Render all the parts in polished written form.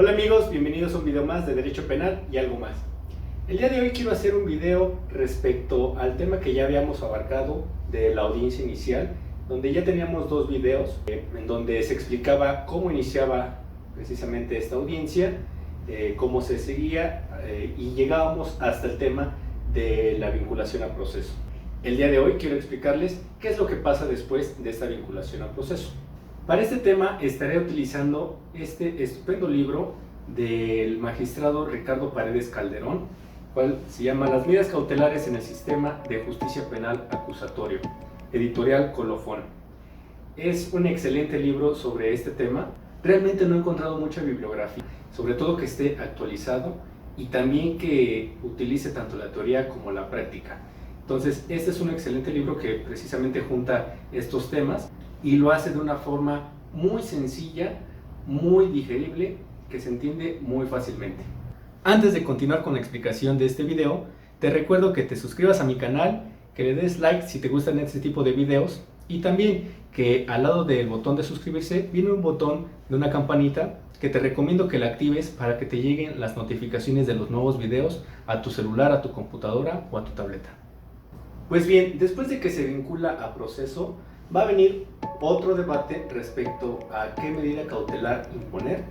Hola amigos, bienvenidos a un video más de Derecho Penal y algo más. El día de hoy quiero hacer un video respecto al tema que ya habíamos abarcado de la audiencia inicial, donde ya teníamos dos videos en donde se explicaba cómo iniciaba precisamente esta audiencia, cómo se seguía y llegábamos hasta el tema de la vinculación a proceso. El día de hoy quiero explicarles qué es lo que pasa después de esta vinculación a proceso. Para este tema estaré utilizando este estupendo libro del magistrado Ricardo Paredes Calderón, cual se llama Las medidas cautelares en el sistema de justicia penal acusatorio, editorial Colofón. Es un excelente libro sobre este tema. Realmente no he encontrado mucha bibliografía, sobre todo que esté actualizado y también que utilice tanto la teoría como la práctica. Entonces, este es un excelente libro que precisamente junta estos temas y lo hace de una forma muy sencilla, muy digerible, que se entiende muy fácilmente. Antes de continuar con la explicación de este video, te recuerdo que te suscribas a mi canal, que le des like si te gustan este tipo de videos y también que al lado del botón de suscribirse viene un botón de una campanita que te recomiendo que la actives para que te lleguen las notificaciones de los nuevos videos a tu celular, a tu computadora o a tu tableta. Pues bien, después de que se vincula a proceso, va a venir otro debate respecto a qué medida cautelar imponer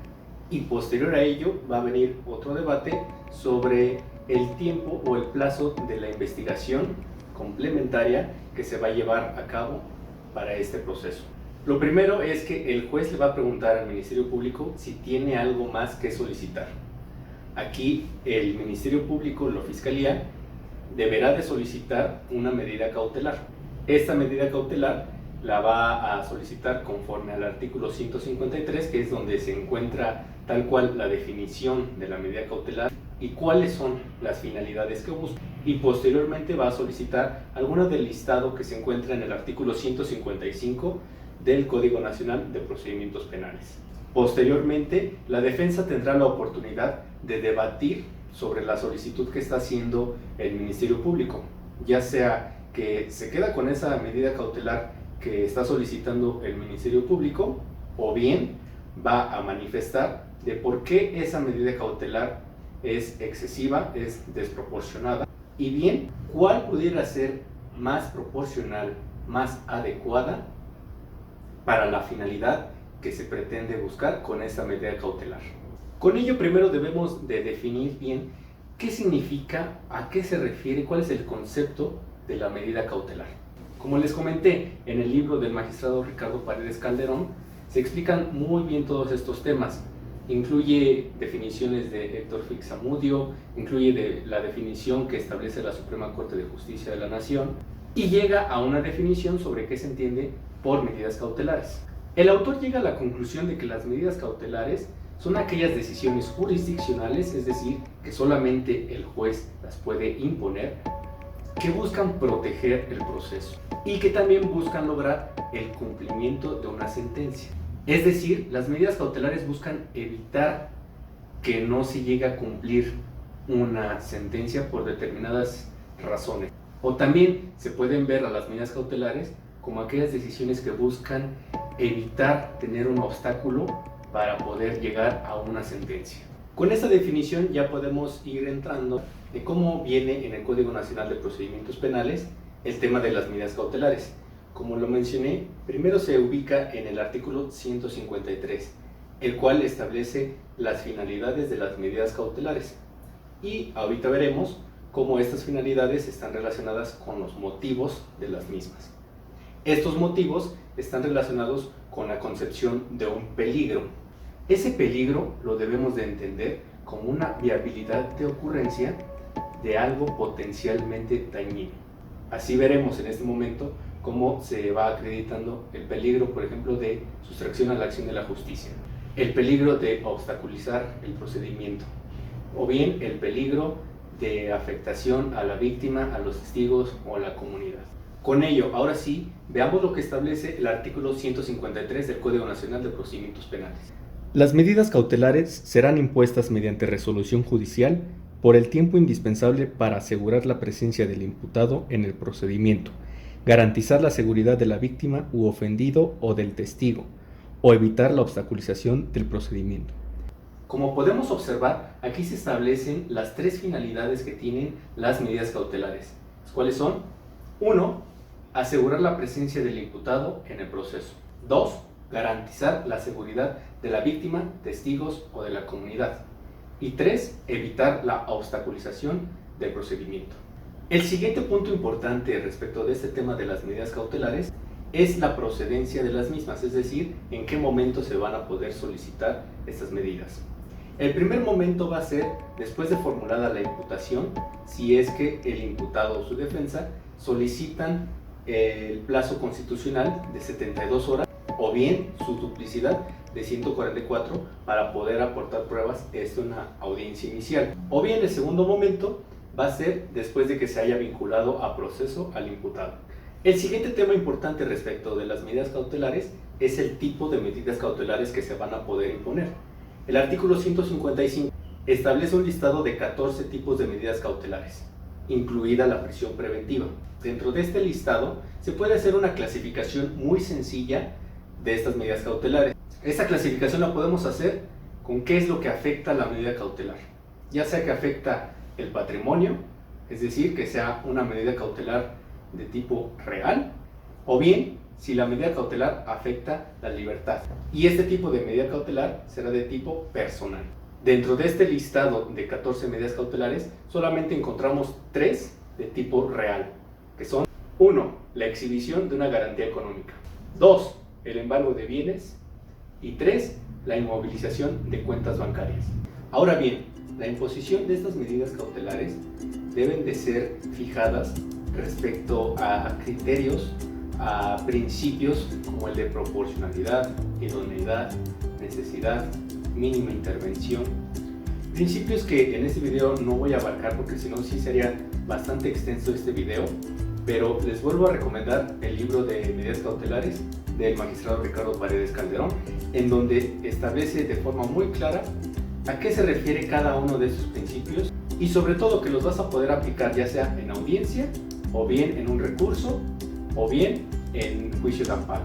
y posterior a ello va a venir otro debate sobre el tiempo o el plazo de la investigación complementaria que se va a llevar a cabo para este proceso. Lo primero es que el juez le va a preguntar al Ministerio Público si tiene algo más que solicitar. Aquí el Ministerio Público, la Fiscalía, deberá de solicitar una medida cautelar. Esta medida cautelar la va a solicitar conforme al artículo 153, que es donde se encuentra tal cual la definición de la medida cautelar y cuáles son las finalidades que busca. Y posteriormente va a solicitar alguna del listado que se encuentra en el artículo 155 del Código Nacional de Procedimientos Penales. Posteriormente, la defensa tendrá la oportunidad de debatir sobre la solicitud que está haciendo el Ministerio Público, ya sea que se queda con esa medida cautelar que está solicitando el Ministerio Público o bien va a manifestar de por qué esa medida cautelar es excesiva, es desproporcionada y bien cuál pudiera ser más proporcional, más adecuada para la finalidad que se pretende buscar con esta medida cautelar. Con ello primero debemos de definir bien qué significa, a qué se refiere, cuál es el concepto de la medida cautelar. Como les comenté en el libro del magistrado Ricardo Paredes Calderón, se explican muy bien todos estos temas. Incluye definiciones de Héctor Fix-Amudio, incluye la definición que establece la Suprema Corte de Justicia de la Nación y llega a una definición sobre qué se entiende por medidas cautelares. El autor llega a la conclusión de que las medidas cautelares son aquellas decisiones jurisdiccionales, es decir, que solamente el juez las puede imponer, que buscan proteger el proceso y que también buscan lograr el cumplimiento de una sentencia. Es decir, las medidas cautelares buscan evitar que no se llegue a cumplir una sentencia por determinadas razones. O también se pueden ver a las medidas cautelares como aquellas decisiones que buscan evitar tener un obstáculo para poder llegar a una sentencia. Con esta definición ya podemos ir entrando en cómo viene en el Código Nacional de Procedimientos Penales el tema de las medidas cautelares. Como lo mencioné, primero se ubica en el artículo 153, el cual establece las finalidades de las medidas cautelares. Y ahorita veremos cómo estas finalidades están relacionadas con los motivos de las mismas. Estos motivos están relacionados con la concepción de un peligro. Ese peligro lo debemos de entender como una viabilidad de ocurrencia de algo potencialmente dañino. Así veremos en este momento cómo se va acreditando el peligro, por ejemplo, de sustracción a la acción de la justicia, el peligro de obstaculizar el procedimiento, o bien el peligro de afectación a la víctima, a los testigos o a la comunidad. Con ello, ahora sí, veamos lo que establece el artículo 153 del Código Nacional de Procedimientos Penales. Las medidas cautelares serán impuestas mediante resolución judicial por el tiempo indispensable para asegurar la presencia del imputado en el procedimiento, garantizar la seguridad de la víctima u ofendido o del testigo, o evitar la obstaculización del procedimiento. Como podemos observar, aquí se establecen las tres finalidades que tienen las medidas cautelares. ¿Cuáles son? 1. Asegurar la presencia del imputado en el proceso. 2. Garantizar la seguridad de la víctima, testigos o de la comunidad. Y 3. Evitar la obstaculización del procedimiento. El siguiente punto importante respecto de este tema de las medidas cautelares es la procedencia de las mismas, es decir, en qué momento se van a poder solicitar estas medidas. El primer momento va a ser después de formulada la imputación, si es que el imputado o su defensa solicitan el plazo constitucional de 72 horas o bien su duplicidad de 144 para poder aportar pruebas en una audiencia inicial. O bien el segundo momento va a ser después de que se haya vinculado a proceso al imputado. El siguiente tema importante respecto de las medidas cautelares es el tipo de medidas cautelares que se van a poder imponer. El artículo 155 establece un listado de 14 tipos de medidas cautelares, incluida la prisión preventiva. Dentro de este listado se puede hacer una clasificación muy sencilla de estas medidas cautelares. Esta clasificación la podemos hacer con qué es lo que afecta a la medida cautelar, ya sea que afecta el patrimonio, es decir, que sea una medida cautelar de tipo real, o bien si la medida cautelar afecta la libertad. Y este tipo de medida cautelar será de tipo personal. Dentro de este listado de 14 medidas cautelares, solamente encontramos 3 de tipo real, que son 1. La exhibición de una garantía económica. 2. El embargo de bienes. Y 3. La inmovilización de cuentas bancarias. Ahora bien, la imposición de estas medidas cautelares deben de ser fijadas respecto a criterios, a principios como el de proporcionalidad, idoneidad, necesidad, mínima intervención. Principios que en este video no voy a abarcar porque si no sí sería bastante extenso este video, pero les vuelvo a recomendar el libro de medidas cautelares del magistrado Ricardo Paredes Calderón, en donde establece de forma muy clara a qué se refiere cada uno de esos principios y sobre todo que los vas a poder aplicar ya sea en audiencia o bien en un recurso o bien en juicio de amparo.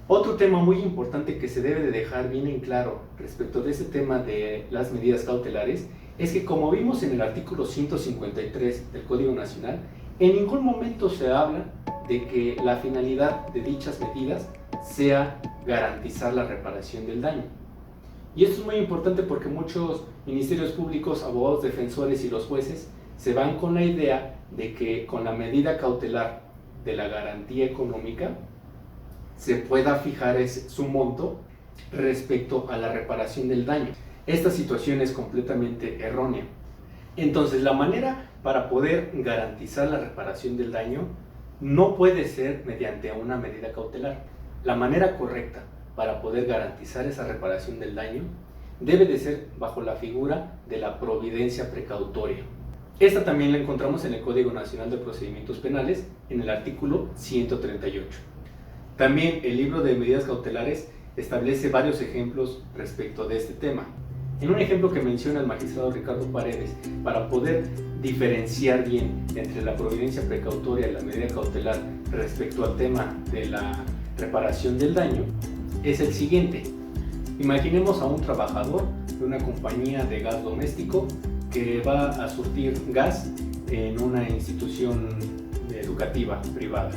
Otro tema muy importante que se debe de dejar bien en claro respecto de este tema de las medidas cautelares es que, como vimos en el artículo 153 del Código Nacional, en ningún momento se habla de que la finalidad de dichas medidas sea garantizar la reparación del daño. Y esto es muy importante porque muchos ministerios públicos, abogados defensores y los jueces se van con la idea de que con la medida cautelar de la garantía económica se pueda fijar su monto respecto a la reparación del daño. Esta situación es completamente errónea. Entonces, la manera para poder garantizar la reparación del daño no puede ser mediante una medida cautelar. La manera correcta para poder garantizar esa reparación del daño debe de ser bajo la figura de la providencia precautoria. Esta también la encontramos en el Código Nacional de Procedimientos Penales, en el artículo 138. También el libro de medidas cautelares establece varios ejemplos respecto de este tema. En un ejemplo que menciona el magistrado Ricardo Paredes, para poder diferenciar bien entre la providencia precautoria y la medida cautelar respecto al tema de la reparación del daño, es el siguiente. Imaginemos a un trabajador de una compañía de gas doméstico que va a surtir gas en una institución educativa privada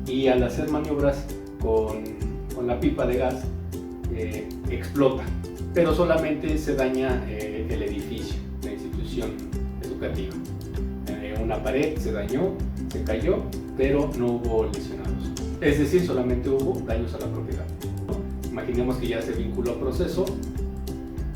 y al hacer maniobras con la pipa de gas explota, pero solamente se daña el edificio, la institución educativa. Una pared se dañó, se cayó, pero no hubo lesionados, es decir, solamente hubo daños a la propiedad. Imaginemos que ya se vinculó a proceso.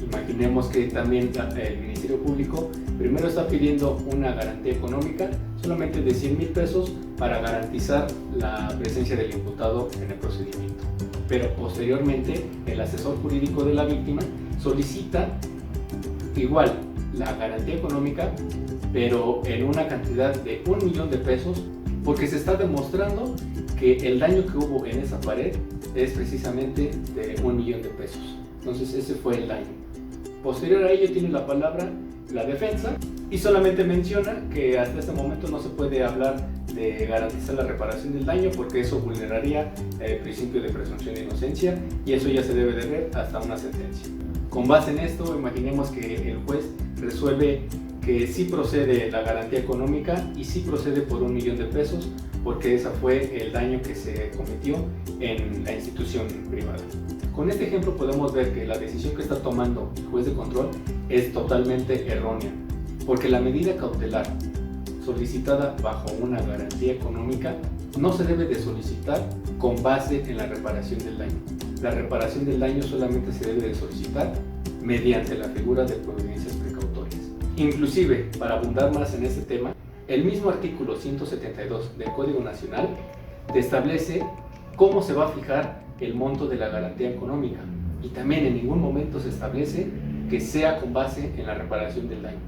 Imaginemos que también el Ministerio Público primero está pidiendo una garantía económica solamente de 100,000 pesos para garantizar la presencia del imputado en el procedimiento. Pero posteriormente el asesor jurídico de la víctima solicita igual la garantía económica, pero en una cantidad de 1,000,000 de pesos, porque se está demostrando que el daño que hubo en esa pared es precisamente de 1,000,000 de pesos. Entonces ese fue el daño. Posterior a ello tiene la palabra la defensa y solamente menciona que hasta este momento no se puede hablar de garantizar la reparación del daño porque eso vulneraría el principio de presunción de inocencia y eso ya se debe de ver hasta una sentencia. Con base en esto, imaginemos que el juez resuelve que sí procede la garantía económica y sí procede por 1 millón de pesos, porque ese fue el daño que se cometió en la institución privada. Con este ejemplo podemos ver que la decisión que está tomando el juez de control es totalmente errónea, porque la medida cautelar solicitada bajo una garantía económica no se debe de solicitar con base en la reparación del daño. La reparación del daño solamente se debe de solicitar mediante la figura de providencias precautorias. Inclusive, para abundar más en este tema, el mismo artículo 172 del Código Nacional te establece cómo se va a fijar el monto de la garantía económica, y también en ningún momento se establece que sea con base en la reparación del daño.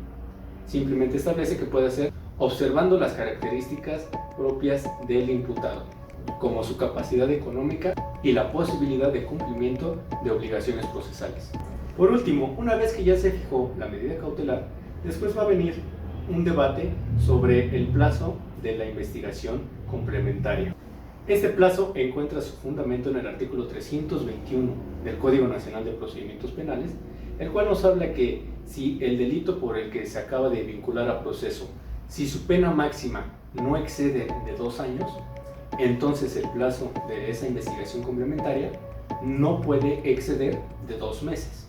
Simplemente establece que puede ser observando las características propias del imputado, como su capacidad económica y la posibilidad de cumplimiento de obligaciones procesales. Por último, una vez que ya se fijó la medida cautelar, después va a venir un debate sobre el plazo de la investigación complementaria. Este plazo encuentra su fundamento en el artículo 321 del Código Nacional de Procedimientos Penales, el cual nos habla que si el delito por el que se acaba de vincular a proceso, si su pena máxima no excede de 2 años, entonces el plazo de esa investigación complementaria no puede exceder de 2 meses.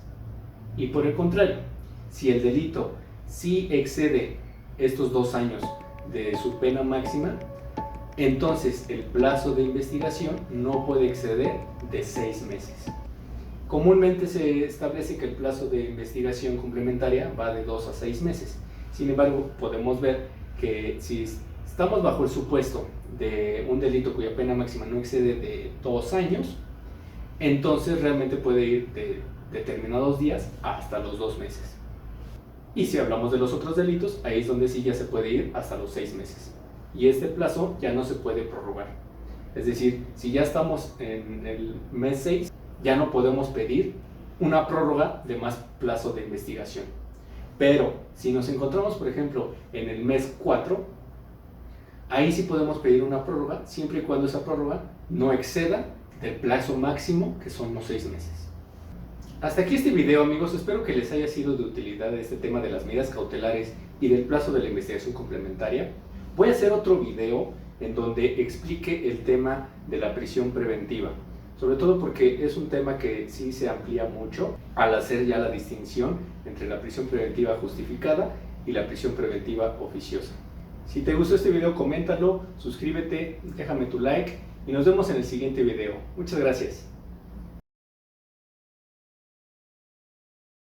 Y por el contrario, si el delito sí excede estos 2 años de su pena máxima, entonces el plazo de investigación no puede exceder de 6 meses. Comúnmente se establece que el plazo de investigación complementaria va de 2 a 6 meses. Sin embargo, podemos ver que si estamos bajo el supuesto de un delito cuya pena máxima no excede de 2 años, entonces realmente puede ir de determinados días hasta los 2 meses. Y si hablamos de los otros delitos, ahí es donde sí ya se puede ir hasta los 6 meses. Y este plazo ya no se puede prorrogar. Es decir, si ya estamos en el mes 6, ya no podemos pedir una prórroga de más plazo de investigación. Pero si nos encontramos, por ejemplo, en el mes 4, ahí sí podemos pedir una prórroga, siempre y cuando esa prórroga no exceda del plazo máximo, que son los 6 meses. Hasta aquí este video, amigos. Espero que les haya sido de utilidad este tema de las medidas cautelares y del plazo de la investigación complementaria. Voy a hacer otro video en donde explique el tema de la prisión preventiva, sobre todo porque es un tema que sí se amplía mucho al hacer ya la distinción entre la prisión preventiva justificada y la prisión preventiva oficiosa. Si te gustó este video, coméntalo, suscríbete, déjame tu like y nos vemos en el siguiente video. Muchas gracias.